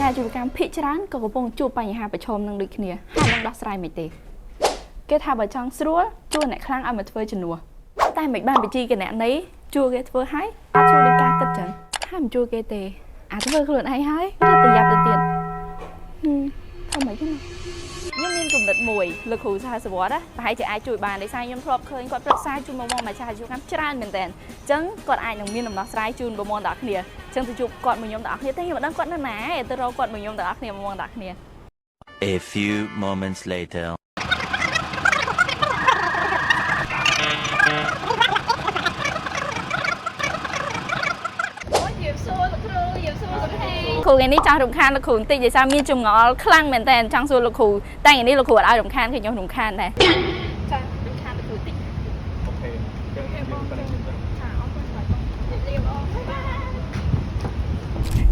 cha chịu cam phê chán có bông chụp bài hà phải chôm năng được kia hai năng đo sai mấy tê cái thà bà chọn sữa chua này khang ăn mà phơi chân nua tay mấy bàn bị chi cái này nấy chua cái phơi hái chua đến ca cất chân hai mình chua cái tê phơi khử hay hái rất là tiền dạp tiền không mấy cái này nhưng miên cùng đợt mùi lực hù sai sửa đó và hãy chỉ ai chùi bàn để sai nhom thọp khơi còn rất sai chùi mong mà cha chịu cam chán mình tèn chấn còn ai nồng miên nồng nó sai chùi bộ môn đỏ kia chấn từ chụp còn mình nhom đỏ kia thế nhưng mà đang còn nè từ đâu còn mình nhom đỏ kia mong đỏ kia. A few moments later. Khu ngàyนี้cha rụng khan là khu tị vậy sao miên chùm ngõ khăng mình tèn trang xuôi là khu tay ngàyนี้là khu ở ai rụng khan thì nhau rụng khan này.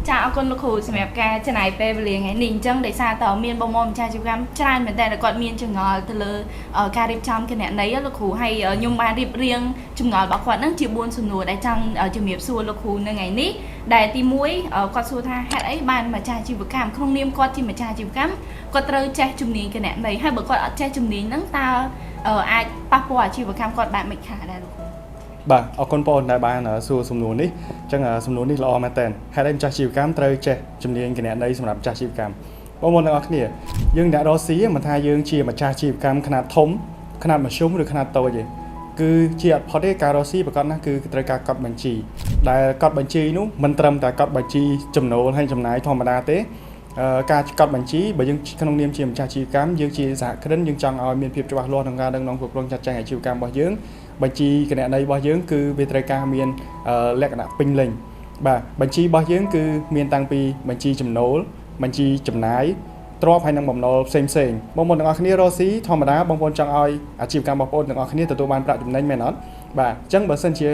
Cha con lục hù xem ca trên này về liền ngày ninh chân để xa tàu miên bông mồm cha chịu cam trai mình đây là còn miên chừng ngò từ lơ ca điệp trong cái này nấy lục hù hay nhung ba điệp riêng chừng ngò bảo quản năng chịu buôn sùn nùa đại trong chừng miệp xua lục hù nơi ngày ní đại ti muối con xua tha hạt ấy ban mà cha chịu cam không niêm con thì mà cha chịu cam con trơ che chừng nín cái này này hai bữa con che chừng nín nắng ta ai papua chịu cam con bạn mình khả đây lục hù bà ở con pon đại ban ở xua sum nùn ní chẳng sum nùn ní lo mà tên hai đêm cha chịu cam trơ che chừng nín cái này đâyสำหรับcha chịu camบางคนเอาเนี่ยยังได้รอซีมันทายยังเชียร์มาชาชีพกรรมขนาดทมขนาดมาชุ่มหรือขนาดโตอย่างคือเชียร์พอได้การรอซีประกอบนั่นคือตรการกอดบัญชีได้กอดบัญชีนู้มันเติมแต่กอดบัญชีจำนวนให้จำนายธรรมดาเต้การกอดบัญชีแบบยังขนมเนียมเชียร์มาชาชีพกรรมยังเชียร์สะขึ้นยังจังเอาเมียนเพียบจังหวะรอทางการดังน้องผูกลงจัดแจงให้ชีพกรรมบ่ยังบัญชีขณะในบ่ยังคือเวทรการเมียนแลกขณะปิงเล่งบัญชีบ่ยังคือเมียนตังปีบัญชีจำนวนบัญชีจำนายตรวจภายในหม่อมนอเซ็งบางคนต่างគ្នាรอซีธรรมดาบางคนจังឲ្យអាជីវកម្មបងប្អូនទាំងអស់គ្នាទទួលបានប្រាក់ចំណេញមែនអត់បាទអញ្ចឹងបើសិនជា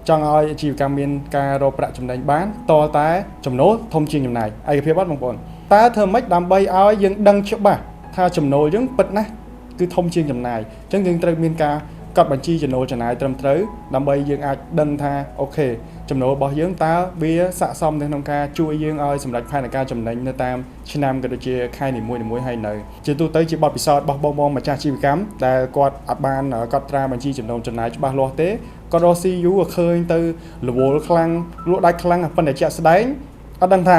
ចង់ឲ្យអាជីវកម្មមានការរកប្រាក់ចំណេញបានតតែចំណូលធំជាងចំណាយឯកភាពអត់បងប្អូនតើធ្វើម៉េចដើម្បីឲ្យយើងដឹងច្បាស់ថាចំណូលយើងពិតណាស់គឺធំជាងចំណាយអញ្ចឹងយើងត្រូវមានការកត់បញ្ជីចំណូលចំណាយត្រឹមត្រូវដើម្បីយើងអាចដឹងថាអូខេចំណូលរបស់យើងតើវាស័ក្តិសមនៅក្នុងការជួយយើងឲ្យសម្រេចផែនការចំណេញនៅតាមឆ្នាំក៏ដូចជាខែនីមួយៗហើយនៅជាទូទៅជាបទពិសោធន៍របស់បងម្ចាស់អាជីវកម្មដែលគាត់អត់បានកត់ត្រាបញ្ជីចំណូលចំណាយច្បាស់លាស់ទេគាត់រកស៊ីយូរឃើញទៅរវល់ខ្លាំងលក់ដាច់ខ្លាំងប៉ុន្តែជាក់ស្ដែងអត់ដឹងថា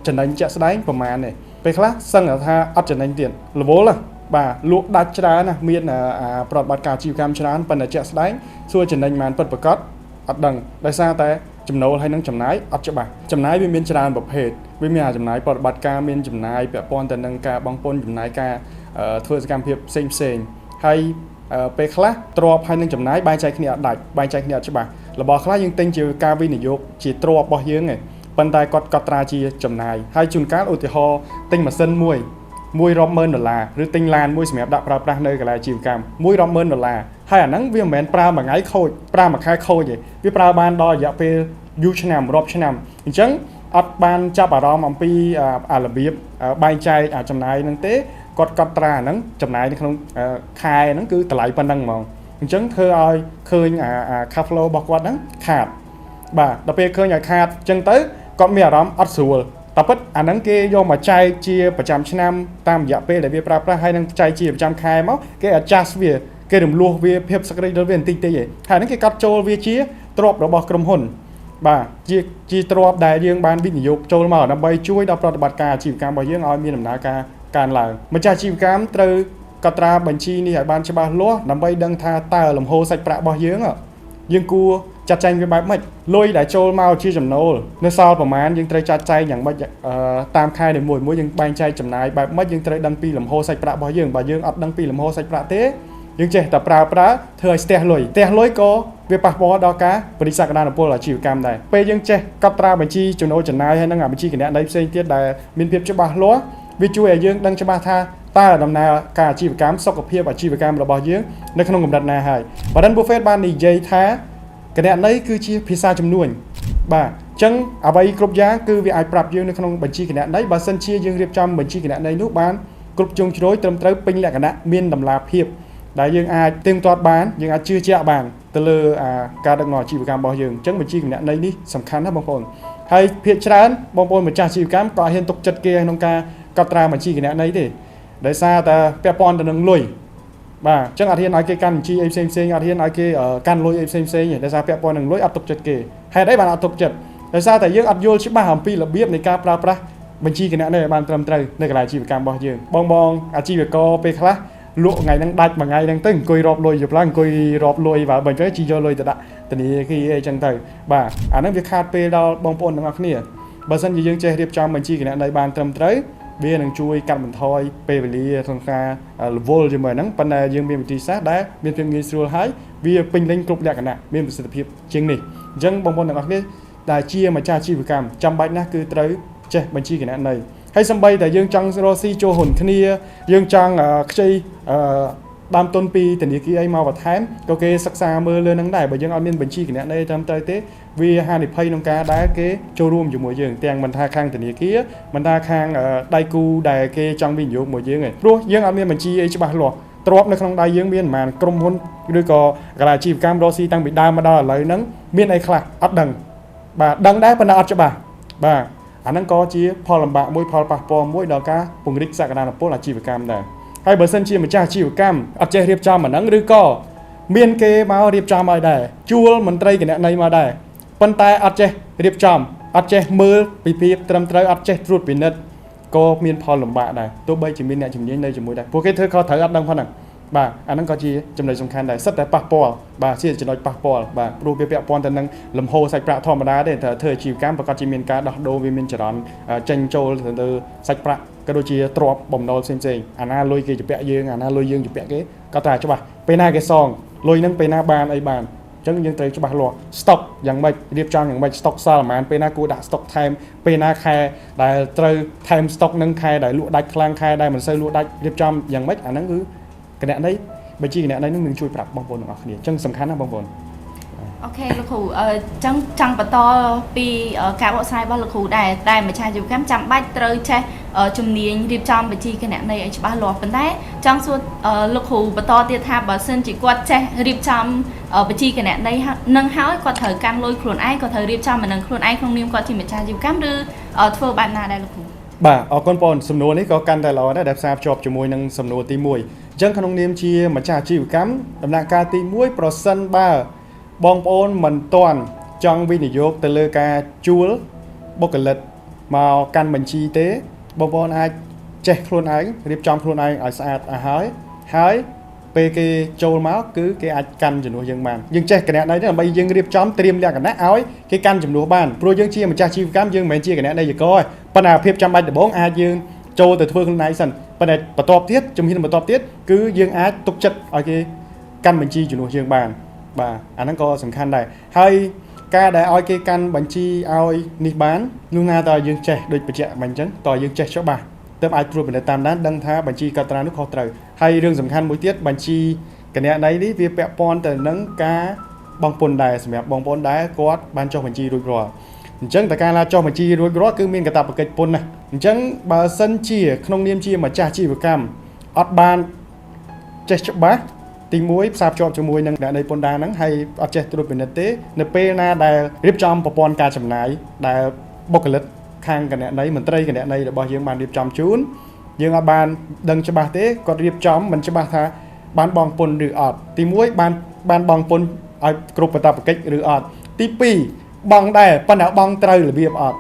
ចំណេញជាក់ស្ដែងប្រមាណទេពេលខ្លះសឹងថាអត់ចំណេញទៀតរវល់បាទលក់ដាច់ច្រើនណាមានប្រតិបត្តិការអាជីវកម្មច្រើនប៉ុន្តែជាក់ស្ដែងសួរចំណេញបានពិតប្រាកដអត់ដឹងដោយសារតែចំណូលហើយនឹងចំណាយអត់ច្បាស់ចំណាយវាមានច្រើនប្រភេទវាមានចំណាយប្រតិបត្តិការមានចំណាយពាក់ព័ន្ធទៅនឹងការបង់ពន្ធចំណាយការធ្វើសកម្មភាពផ្សេងហើយពេលខ្លះទ្រព្យហើយនឹងចំណាយបែងចែកគ្នាអត់ដាច់បែងចែកគ្នាអត់ច្បាស់របស់ខ្លះយើងទិញជាការវិនិយោគជាទ្រព្យរបស់យើងឯងប៉ុន្តែគាត់កត់ត្រាជាចំណាយហើយជួនកាលឧទាហរណ៍ទិញម៉ាស៊ីនមួយ$100,000ឬទិញឡានមួយសម្រាប់ដាក់ប្រើប្រាស់នៅកន្លែងអាជីវកម្ម$100,000ហើយអាហ្នឹងវាមិនមែនប្រើមួយថ្ងៃខូចប្រើមួយខែខូចទេវាប្រើបានដល់រយៈពេលយូរឆ្នាំរាប់ឆ្នាំអញ្ចឹងអត់បានចាប់អារម្មណ៍អំពីរបៀបបែងចែកចំណាយហ្នឹងទេគាត់កត់ត្រាហ្នឹងចំណាយនៅក្នុងខែហ្នឹងគឺតម្លៃប៉ុណ្ណឹងហ្មងអញ្ចឹងធ្វើឲ្យឃើញcash flow របស់គាត់ហ្នឹងខាតបាទដល់ពេលឃើញឲ្យខាតអញ្ចឹងទៅគាត់មានអារម្មណ៍អត់ស្រួលតែពិតអាហ្នឹងគេយកមកចែកជាប្រចាំឆ្នាំតាមរយៈពេលដែលវាប្រើប្រាស់ហើយនឹងចែកជាប្រចាំខែមកគេ adjust វាគេរំលោះវាភាពសក្តិដល់វាបន្តិចតិចឯងហើយហ្នឹងគេកាត់ចូលវាជាទ្រព្យរបស់ក្រុមហ៊ុនបាទជាទ្រព្យដែលយើងបានវិនិយោគចូលមកដើម្បីជួយដល់ប្រតិបត្តិការអាជីវកម្មរបស់យើងឲ្យមានដំណើរការកើនឡើងម្ចាស់អាជីវកម្មត្រូវកត់ត្រាបញ្ជីនេះឲ្យបានច្បាស់លាស់ដើម្បីដឹងថាតើលំហូរសាច់ប្រាក់របស់យើងគួរចាត់ចែងវាបែបម៉េចលុយដែលចូលមកជាចំណូលនៅសល់ប្រមាណយើងត្រូវចាត់ចែងយ៉ាងម៉េចតាមខែនីមួយយើងបែងចែកចំណាយបែបម៉េចយើងត្រូវដឹងពីលំហូរសាច់ប្រាក់របស់យើងបើយើងអត់ដឹងពីលំហូរសាច់ប្រាក់ទេយើងចេះតែប្រើធ្វើឲ្យស្ទះលុយក៏វាប៉ះពាល់ដល់ការបរិស័ទកណ្ដាលនពលអាជីវកម្មដែរពេលយើងចេះកត់ត្រាបញ្ជីចំណូលចំណាយហើយនឹងបញ្ជីគណនេយ្យផ្សេងទៀតដែលមានភាពច្បាស់លាស់វាជួយឲ្យយើងដឹងច្បាស់ថាតើដំណើរការអាជីវកម្មសុខភាពអាជីវកម្មរបស់យើងនៅក្នុងកម្រិតណាហើយWarren Buffettបាននិយាយថាគណនេយ្យគឺជាភាសាជំនួញបាទអញ្ចឹងអ្វីគ្រប់យ៉ាងគឺវាអាចប្រាប់យើងនៅក្នុងបញ្ជីគណនេយ្យបើសិនជាយើងរៀបចំបញ្ជីគណនេយ្យនោះបានគ្រប់ជ្រុងជ្រោយត្រឹមត្រូវពេញលក្ខណៈមានតម្លាភាពដែលយើងអាចទៀងទាត់បានយើងអាចជឿជាក់បានទៅលើការដឹកនាំអាជីវកម្មរបស់យើងអញ្ចឹងបញ្ជីគណនេយ្យនេះសំខាន់ណាស់បងប្អូន ហើយភាគច្រើនបងប្អូនម្ចាស់អាជីវកម្មក៏ហ៊ានទុកចិត្តគេក្នុងការកត់ត្រាបញ្ជីគណនេយ្យទេដោយសារតែពាក់ព័ន្ធទៅនឹងលុយបាទអញ្ចឹងអត់ហ៊ានឲ្យគេកាន់បញ្ជីអីផ្សេងអត់ហ៊ានឲ្យគេកាន់លុយអីផ្សេងទេដោយសារពាក់ព័ន្ធនឹងលុយអត់ទុកចិត្តគេហេតុអីបានអត់ទុកចិត្តដោយសារតែយើងអត់យល់ច្បាស់អំពីរបៀបនៃការប្រើប្រាស់បញ្ជីគណនេយ្យឲ្យបានត្រឹមត្រូវនៅកន្លែងអាជីវកម្មរបស់យើងបងអាជីវករពេលខ្លះលក់ថ្ងៃហ្នឹងដាច់មួយថ្ងៃហ្នឹងទៅអង្គុយរាប់លុយយប់ឡើងអង្គុយរាប់លុយបាទបើអញ្ចឹងជីយកលុយទៅដាក់ធនាគារអីចឹងទៅបាទអាហ្នឹងវាខាតពេលដល់បងប្អូនទាំងអស់គ្នាបើមិនជាយើងចេះរៀបចំបញ្ជីគណនេយ្យបានត្រឹមត្រូវវានឹងជួយកាត់បន្ថយពេលវេលាក្នុងការរវល់ជាមួយហ្នឹងប៉ុន្តែយើងមានវិធីសាស្ត្រដែលមានភាពងាយស្រួលហើយវាពេញលេញគ្រប់លក្ខណៈមានប្រសិទ្ធភាពជាងនេះអញ្ចឹងបងប្អូនទាំងអស់គ្នាដែលជាម្ចាស់អាជីវកម្មចាំបាច់ណាស់គឺត្រូវចេះបញ្ជីគណនេយ្យហើយសម្បីតែយើងចង់រកស៊ីចូលហ៊ុនគ្នាយើងចង់ខ្ចីដើមទុនពីធនាគារអីមកបន្ថែមក៏គេសិក្សាមើលលើនឹងដែរបើយើងអត់មានបញ្ជីគណនេយ្យត្រឹមត្រូវទេវាហានិភ័យក្នុងការដែលគេចូលរួមជាមួយយើងទាំងមិនថាខាងធនាគារមិនថាខាងដៃគូដែលគេចង់វិនិយោគមួយយើងទេព្រោះយើងអត់មានបញ្ជីអីច្បាស់លាស់ទ្រព្យនៅក្នុងដៃយើងមានប្រហែលក្រុមហ៊ុនឬក៏កន្លែងអាជីវកម្មរកស៊ីតាំងពីដើមមកដល់ឥឡូវហ្នឹងមានអីខ្លះអត់ដឹងបាទដឹងដែរប៉ុន្តែអត់ច្បាស់បាទអាហ្នឹងក៏ជាផលលំបាកមួយផលប៉ះពាល់មួយដល់ការពង្រីកសក្តានុពលអាជីវកម្មដែរហើយបើសិនជាម្ចាស់អាជីវកម្មអត់ចេះរៀបចំអាហ្នឹងឬក៏មានគេមករៀបចំឲ្យដែរជួលមន្ត្រីគណនេយ្យមកដែរប៉ុន្តែអត់ចេះរៀបចំអត់ចេះមើលពីភាពត្រឹមត្រូវអត់ចេះត្រួតពិនិត្យក៏មានផលលំបាកដែរទោះបីជាមានអ្នកជំនាញនៅជាមួយដែរពួកគេធ្វើខុសត្រូវអត់ដឹងផងហ្នឹងបាទអាហ្នឹងក៏ជាចំណុចសំខាន់ដែរសិតតែប៉ះពាល់បាទជាចំណុចប៉ះពាល់បាទព្រោះវាពាក់ព័ន្ធទៅនឹងលំហូរសាច់ប្រាក់ធម្មតាទេតែធ្វើអាជីវកម្មប្រកាសជាមានការដោះដូរវាមានចរន្តចេញចូលទៅលើសាច់ប្រាក់ក៏ដូចជាទ្រព្យបំណុលផ្សេងអាណាលុយគេជពាក់យើងអាណាលុយយើងជពាក់គេក៏តែច្បាស់ពេលណាគេសងលុយហ្នឹងពេលណាបានអីបានអញ្ចឹងយើងត្រូវច្បាស់លាស់ stock យ៉ាងម៉េចរៀបចំយ៉ាងម៉េច stock សល់ប្រហែលពេលណាគួរដាក់ stock ថែមពេលណាខែដែលត្រូវថែម stock នឹងខែដែលលក់ដាច់ខ្លាំងខែដែលមិនសូវលក់ដាច់រៀបចំយ៉ាងម៉េចអាហ្នឹងគឺគណនេយ្យបញ្ជីគណនេយ្យនឹងជួយប្រាប់បងប្អូនទាំងអស់គ្នាអញ្ចឹងសំខាន់ណាស់បងប្អូនអូខេលោកគ្រូចឹងចង់បន្តពីការបកស្រាយរបស់លោកគ្រូដែរតែម្ចាស់អាជីវកម្មចាំបាច់ត្រូវចេះជំនាញរៀបចំបញ្ជីគណនេយ្យឲ្យច្បាស់លាស់ប៉ុន្តែចង់សួរលោកគ្រូបន្តទៀតថាបើសិនជាគាត់ចេះរៀបចំបញ្ជីគណនេយ្យនឹងហើយគាត់ត្រូវកាន់លុយខ្លួនឯងគាត់ត្រូវរៀបចំអានឹងខ្លួនឯងក្នុងនាមគាត់ជាម្ចាស់អាជីវកម្មឬធ្វើបែបណាដែរលោកគ្រូបាទអរគុណបងសំណួរនេះក៏កាន់តែល្អដែរដែលផ្សារភ្ជាប់ជាមួយនឹងសំណួរទី1អញ្ចឹងក្នុងនាមជាម្ចាស់អាជីវកម្មដំណាក់កាលទី1ប្រសិនបើបងប្អូនមិនទាន់ចង់វិនិយោគទៅលើការជួលបុគ្គលិកមកកាន់បញ្ជីទេបងប្អូនអាចចេះខ្លួនឯងរៀបចំខ្លួនឯងឲ្យស្អាតហើយពេលគេចូលមកគឺគេអាចកាន់ជំនួសយើងបានយើងចេះគណនេយ្យដើម្បីយើងរៀបចំត្រៀមលក្ខណៈឲ្យគេកាន់ជំនួសបានព្រោះយើងជាម្ចាស់អាជីវកម្មយើងមិនមែនជាគណនេយ្យករទេប៉ុន្តែភាពចាំបាច់ដំបូងអាចយើងចូលទៅធ្វើខ្លួនឯងសិនប៉ុន្តែបន្ទាប់ទៀតជំហានបន្ទាប់ទៀតគឺយើងអាចទុកចិត្តឲ្យគេកាន់បញ្ជីជំនួសយើងបានបាទអាហ្នឹងក៏សំខាន់ដែរហើយការដែលឲ្យគេកាន់បញ្ជីឲ្យនេះបាននោះណាតើយើងចេះដូចបញ្ជាក់មិនអញ្ចឹងតើយើងចេះច្បាស់ទើបអាចត្រួតពិនិត្យតាមដានដឹងថាបញ្ជីកត់ត្រានោះខុសត្រូវហើយរឿងសំខាន់មួយទៀតបញ្ជីគណនេយ្យនេះវាពាក់ព័ន្ធទៅនឹងការបង់ពន្ធដែរសម្រាប់បងប្អូនដែលគាត់បានចុះបញ្ជីរួចរាល់អញ្ចឹងតើការចុះបញ្ជីរួចរាល់គឺមានកាតព្វកិច្ចពន្ធណាអញ្ចឹងបើសិនជាក្នុងនាមជាម្ចាស់អាជីវកម្មអត់បានចេះច្បាស់ទី1ផ្សារភ្ជាប់ជាមួយនឹងអ្នកនៃពន្ធដារហ្នឹងហើយអត់ចេះត្រួតពិនិត្យទេនៅពេលណាដែលរៀបចំប្រព័ន្ធការចំណាយដែលបុគ្គលិកខាងគណនេយ្យមន្ត្រីគណនេយ្យរបស់យើងបានរៀបចំជូនយើងអត់បានដឹងច្បាស់ទេគាត់រៀបចំមិនច្បាស់ថាបានបង់ពន្ធឬអត់ទី1បានបង់ពន្ធឲ្យគ្រប់កាតព្វកិច្ចឬអត់ទី2បង់ដែរប៉ុន្តែបង់ត្រូវរបៀបអត់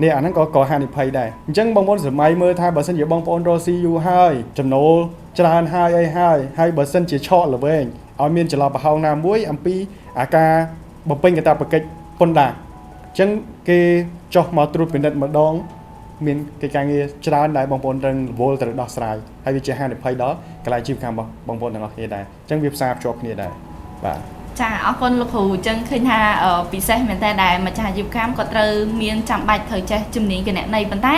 នេះអាហ្នឹងក៏ហានិភ័យដែរអញ្ចឹងបងប្អូនសម័យមើលថាបើសិនជាបងប្អូនរកស៊ីយូរហើយចំណូលច្រើនហើយបើសិនជាឆក់ល្វែងឲ្យមានចន្លោះប្រហោងណាមួយអំពីអាការបំពេញកាតព្វកិច្ចពន្ធដារអញ្ចឹងគេចុះមកត្រួតពិនិត្យម្ដងមានកិច្ចការងារច្រើនដែលបងប្អូនត្រូវរវល់ត្រូវដោះស្រាយហើយវាជាហានិភ័យដល់កន្លែងអាជីវកម្មរបស់បងប្អូនទាំងអស់គ្នាដែរអញ្ចឹងវាផ្សារភ្ជាប់គ្នាដែរបាទចាអរគុណលោកគ្រូអញ្ចឹងឃើញថាពិសេសមែនតើដែលម្ចាស់អាជីវកម្មក៏ត្រូវមានចាំបាច់ត្រូវចេះជំនាញគណនេយ្យប៉ុន្តែ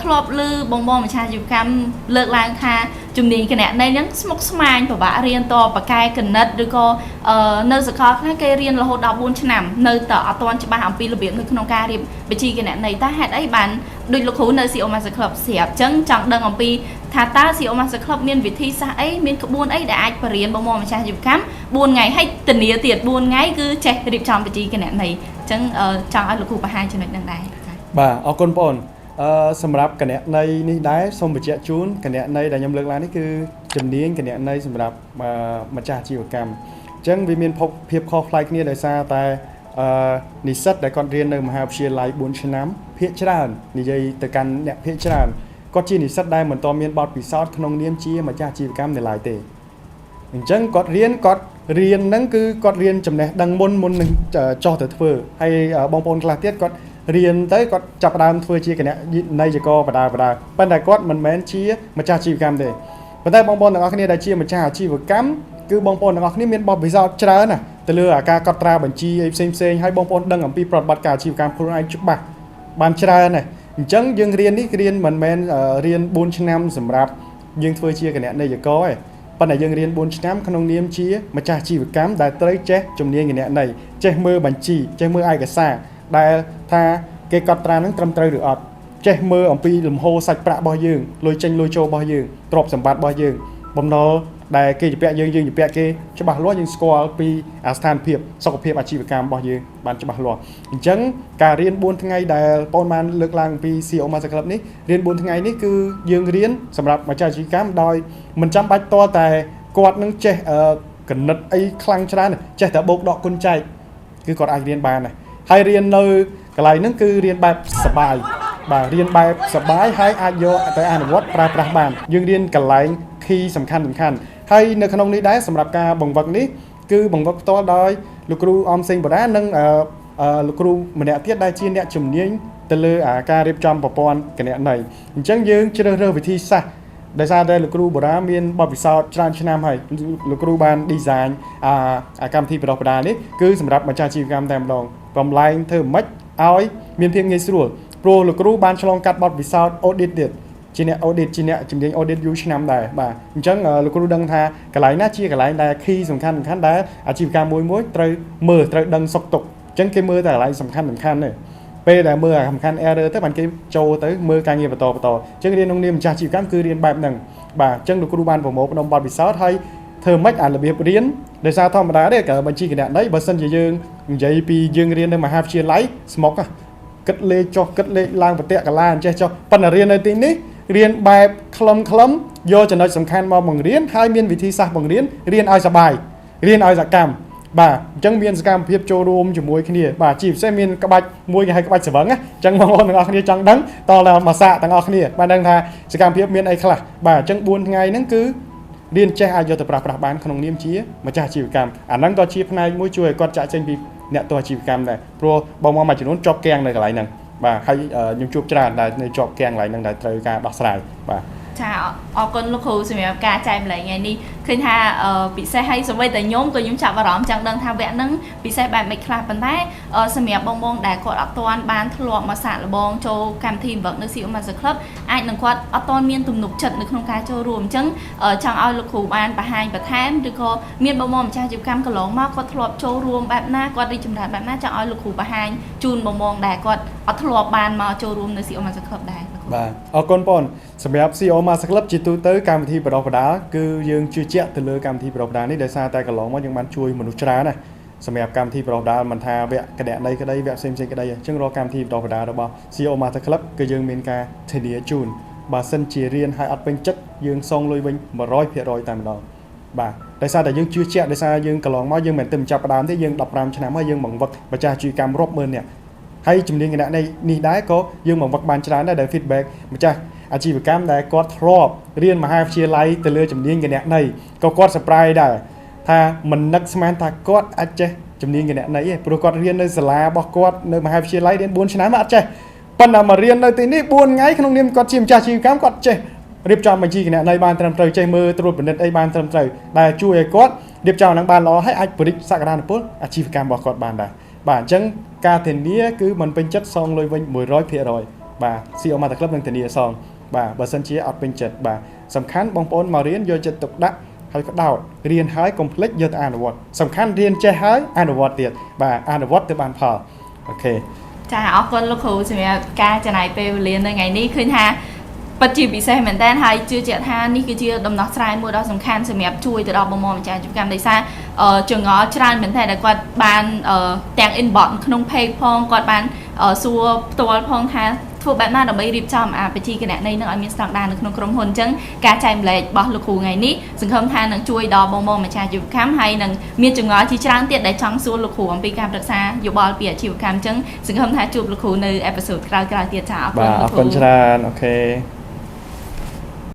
ធ្លាប់ឮបងម្ចាស់អាជីវកម្មលើកឡើងថាជំនាញគណនេយ្យហ្នឹងស្មុគស្មាញពិបាករៀនតបកែគណិតឬក៏នៅសាកលខ្លះគេរៀនរហូតដល់4ឆ្នាំនៅតែអត់ទាន់ច្បាស់អំពីរបៀបនៅក្នុងការរៀបបញ្ជីគណនេយ្យតើហេតុអីបានដូចលោកគ្រូនៅ CO Master Club ស្រាប់អញ្ចឹងចង់ដឹងអំពីថាតើ CO Master Club មានវិធីសាស្ត្រអីមានក្បួនអីដែលអាចបរៀនបងម្ចាស់អាជីវកម្ម4ថ្ងៃហើយធានាទៀត4ថ្ងៃគឺចេះរៀបចំបញ្ជីគណនេយ្យ ចឹងចង់ឲ្យលោកគ្រូបង្ហាញចំណុចហ្នឹងដែរចា៎ បាទអរគុណបងសម្រាប់គណៈនៃនេះដែរសូមបញ្ជាក់ជូនគណៈនៃដែលខ្ញុំលើកឡើងនេះគឺជំនាញគណៈនៃសម្រាប់ម្ចាស់អាជីវកម្មអញ្ចឹងវាមានភាពខុសប្លែកគ្នាដោយសារតែនិស្សិតដែលគាត់រៀននៅមហាវិទ្យាល័យ4ឆ្នាំភាគច្រើននិយាយទៅកាន់អ្នកភាគច្រើនគាត់ជានិស្សិតដែលមិនទាន់មានបទពិសោធន៍ក្នុងនាមជាម្ចាស់អាជីវកម្មនៅឡើយទេអញ្ចឹងគាត់រៀនហ្នឹងគឺគាត់រៀនចំណេះដឹងមុននឹងចោះទៅធ្វើហើយបងប្អូនខ្លះទៀតគាត់រៀនទៅគាត់ចាប់ផ្ដើមធ្វើជាគណៈន័យករបដាប៉ុន្តែគាត់មិនមែនជាម្ចាស់អាជីវកម្មទេប៉ុន្តែបងប្អូនទាំងអស់គ្នាដែលជាម្ចាស់អាជីវកម្មគឺបងប្អូនទាំងអស់គ្នាមានបទពិសោធន៍ច្រើនណាស់ទៅលើការកត់ត្រាបញ្ជីអីផ្សេងហើយបងប្អូនដឹងអំពីប្រតិបត្តិការអាជីវកម្មខ្លួនឯងច្បាស់បានច្រើនណាស់អញ្ចឹងយើងរៀននេះរៀនមិនមែនរៀន4ឆ្នាំសម្រាប់យើងធ្វើជាគណៈន័យករទេប៉ុន្តែយើងរៀន4ឆ្នាំក្នុងនាមជាម្ចាស់អាជីវកម្មដែលត្រូវចេះជំនាញគណនេយ្យចេះមើលបញ្ជីចេះមើលឯកសារដែលថាគេកត់ត្រានឹងត្រឹមត្រូវឬអត់ចេះមើលអំពីលំហូរសាច់ប្រាក់របស់យើងលុយចេញលុយចូលរបស់យើងទ្រព្យសម្បត្តិរបស់យើងបំណុលដែលគេជពាក់យើងជពាក់គេច្បាស់លាស់យើងស្គាល់ពីស្ថានភាពសុខភាពអាជីវកម្មរបស់យើងបានច្បាស់លាស់អញ្ចឹងការរៀន4ថ្ងៃដែលបងបានលើកឡើងពី CEO Master Club នេះរៀន4ថ្ងៃនេះគឺយើងរៀនសម្រាប់ម្ចាស់អាជីវកម្មដោយមិនចាំបាច់តតែគាត់នឹងចេះគណិតអីខ្លាំងច្រើនចេះតែបូកដកគុណចែកគឺគាត់អាចរៀនបានដែរហើយរៀននៅកន្លែងហ្នឹងគឺរៀនបែបសបាយបាទរៀនបែបសបាយហើយអាចយកទៅអនុវត្តប្រើប្រាស់បានយើងរៀនកន្លែង key សំខាន់ហើយនៅក្នុងនេះដែរសម្រាប់ការបង្វឹកនេះគឺបង្វឹកផ្ទាល់ដោយលោកគ្រូអមសេងបដានិងលោកគ្រូម្នាក់ទៀតដែលជាអ្នកជំនាញទៅលើការរៀបចំប្រព័ន្ធគណនេយ្យអញ្ចឹងយើងជ្រើសរើសវិធីសាស្ត្រដោយសារតែលោកគ្រូបដាមានបទពិសោធន៍ច្រើនឆ្នាំហើយលោកគ្រូបាន design កម្មវិធីប្រដបដានេះគឺសម្រាប់ម្ចាស់អាជីវកម្មតែម្ដងបំលែងធ្វើម៉េចឲ្យមានភាពងាយស្រួលព្រោះលោកគ្រូបានឆ្លងកាត់បទពិសោធន៍ audit ទៀតជាអ្នក audit ជាអ្នកជំនាញ audit យូរឆ្នាំដែរបាទអញ្ចឹងលោកគ្រូដឹងថាកន្លែងណាជាកន្លែងដែល key សំខាន់ដែលអាជីវកម្មមួយត្រូវមើលត្រូវដឹងសុខទុក្ខអញ្ចឹងគេមើលតែកន្លែងសំខាន់ទេពេលដែលមើលសំខាន់ error ទៅបានគេចូលទៅមើលការងារបន្តអញ្ចឹងរៀនក្នុងនាមម្ចាស់អាជីវកម្មគឺរៀនបែបហ្នឹងបាទអញ្ចឹងលោកគ្រូបានប្រមូលផ្ដុំបទពិសោធន៍ហើយធ្វើម៉េចរបៀបរៀនដោយសារធម្មតាទេបញ្ជីគណនេយ្យបើសិនជាយើងនិយាយពីយើងរៀននៅមហាវិទ្យាល័យស្មុកគិតលេខចុះគិតលេខឡើងប្រតិកលាអញ្ចេះចុះប៉ុន្តែរៀននៅទីនេះរៀនបែបខ្លឹមយកចំណុចសំខាន់មកបង្រៀនហើយមានវិធីសាស្ត្របង្រៀនរៀនឲ្យសប្បាយរៀនឲ្យសកម្មបាទអញ្ចឹងមានសកម្មភាពចូលរួមជាមួយគ្នាបាទជាពិសេសមានក្បាច់មួយគេហៅក្បាច់ស្វឹងណាអញ្ចឹងបងប្អូនទាំងអស់គ្នាចង់ដឹងតដល់មកសាកទាំងអស់គ្នាបានដឹងថាសកម្មភាពមានអីខ្លះបាទអញ្ចឹង4ថ្ងៃហ្នឹងគឺរៀនចេះអាចយកទៅប្រាស់បានក្នុងនាមជាម្ចាស់អាជីវកម្មអាហ្នឹងក៏ជាផ្នែកមួយជួយឲ្យគាត់ចាក់ចេញពីអ្នកទស្សអាជីវកម្មដែរព្រោះបងមួយចំនួនជាប់គាំងនៅកន្លែងហ្នឹងបាទហើយខ្ញុំជួបច្រើនដែលនៅជាប់គាំងកន្លែងហ្នឹងដែលត្រូវការដោះស្រាយបាទចាអរគុណលោកគ្រូសម្រាប់ការចែកម្លែងថ្ងៃនេះឃើញថាពិសេសហើយសូម្បីតែខ្ញុំក៏ខ្ញុំចាប់អារម្មណ៍ចង់ដឹងថាវគ្គហ្នឹងពិសេសបែបមិនខ្លះប៉ុន្តែសម្រាប់បងដែលគាត់អត់ទាន់បានធ្លាប់មកសាកល្បងចូលកម្មវិធីបង្វឹកនៅ CEO Master Club អាចនឹងគាត់អត់ទាន់មានទំនុកចិត្តនៅក្នុងការចូលរួមអញ្ចឹងចង់ឲ្យលោកគ្រូបានបង្ហាញបន្ថែមឬក៏មានបងម្ចាស់អាជីវកម្មកន្លងមកគាត់ធ្លាប់ចូលរួមបែបណាគាត់រីកចម្រើនបែបណាចង់ឲ្យលោកគ្រូបង្ហាញជូនបងដែលគាត់អត់ធ្លាប់បានមកចូលរួមនៅ CEO Master Club ដែរបាទអរគុណបងសម្រាប់ CEO Master Club ជាទូទៅកម្មវិធីបណ្ដុះបណ្ដាលគឺយើងជឿជាក់ទៅលើកម្មវិធីបណ្ដុះបណ្ដាលនេះដោយសារតែកន្លងមកយើងបានជួយមនុស្សច្រើនណាស់សម្រាប់កម្មវិធីបណ្ដុះបណ្ដាលមិនថាវគ្គគណនេយ្យក្តីវគ្គផ្សេងក្តីអញ្ចឹងរាល់កម្មវិធីបណ្ដុះបណ្ដាលរបស់ CEO Master Club គឺយើងមានការធានាជូនបើសិនជារៀនឲ្យអត់ពេញចិត្តយើងសងលុយវិញ 100% តែម្ដងបាទដោយសារតែយើងជឿជាក់ដោយសារយើងកន្លងមកយើងមិនទៅចាប់ផ្ដើមទេយើង15ឆ្នាំហើយយើងបង្វឹកម្ចាស់អាជីវកម្មរាប់ម៉ឺននាក់ហើយជំនាញគណនេយ្យនេះដែរក៏យើងបង្វឹកបានច្រើនដែរដែល feedback ម្ចាស់អាជីវកម្មដែលគាត់ធ្លាប់រៀនមហាវិទ្យាល័យទៅលើជំនាញគណនេយ្យក៏គាត់ surprise ដែរថាមិននឹកស្មានថាគាត់អាចចេះជំនាញគណនេយ្យទេព្រោះគាត់រៀននៅសាលារបស់គាត់នៅមហាវិទ្យាល័យរៀន4ឆ្នាំអត់ចេះប៉ុន្តែមករៀននៅទីនេះ4ថ្ងៃក្នុងនាមគាត់ជាម្ចាស់អាជីវកម្មគាត់ចេះរៀបចំបញ្ជីគណនេយ្យបានត្រឹមត្រូវចេះមើលត្រួតពិនិត្យអីបានត្រឹមត្រូវដែលជួយឲ្យគាត់រៀបចំហ្នឹងបានល្អហើយអាចបរិយាសក្តានុពលអាជីវកម្មរបស់គាត់បានដែរបាទអញ្ចឹងការធានាគឺមិនពេញចិត្តសងលុយវិញ 100% បាទ CEO Master Club នឹងធានាសងបាទបើសិនជាអត់ពេញចិត្តបាទសំខាន់បងប្អូនមករៀនយកចិត្តទុកដាក់ហើយក្តោតរៀនហើយកុំភ្លេចយកទៅអនុវត្តសំខាន់រៀនចេះហើយអនុវត្តទៀតបាទអនុវត្តទៅបានផលអូខេចាអរគុណលោកគ្រូសម្រាប់ការចំណាយពេលវេលានៅថ្ងៃនេះឃើញថាពិតជាពិសេសមែនតើហើយជឿជាក់ថានេះគឺជាដំណោះស្រាយមួយដ៏សំខាន់សម្រាប់ជួយទៅដល់បងប្អូនម្ចាស់អាជីវកម្មដោយសារ ចងល់ច្រើនមែនតើគាត់បានទាំង inbox ក្នុង page ផងគាត់បានសួរផ្ទាល់ផងថាធ្វើបែបណាដើម្បីរៀបចំអាបញ្ជីគណនេយ្យនឹងឲ្យមានស្តង់ដារនៅក្នុងក្រុមហ៊ុនអញ្ចឹងការចែកម្លែករបស់លោកគ្រូថ្ងៃនេះសង្ឃឹមថានឹងជួយដល់បងម្ចាស់អាជីវកម្មហើយនឹងមានចងល់ជាច្រើនទៀតដែលចង់សួរលោកគ្រូអំពីការប្រឹក្សាយោបល់ពីអាជីវកម្មអញ្ចឹងសង្ឃឹមថាជួបលោកគ្រូនៅអេពីសូតក្រោយៗទៀតចាអរគុណ បាទអរគុណច្រើនអូខេ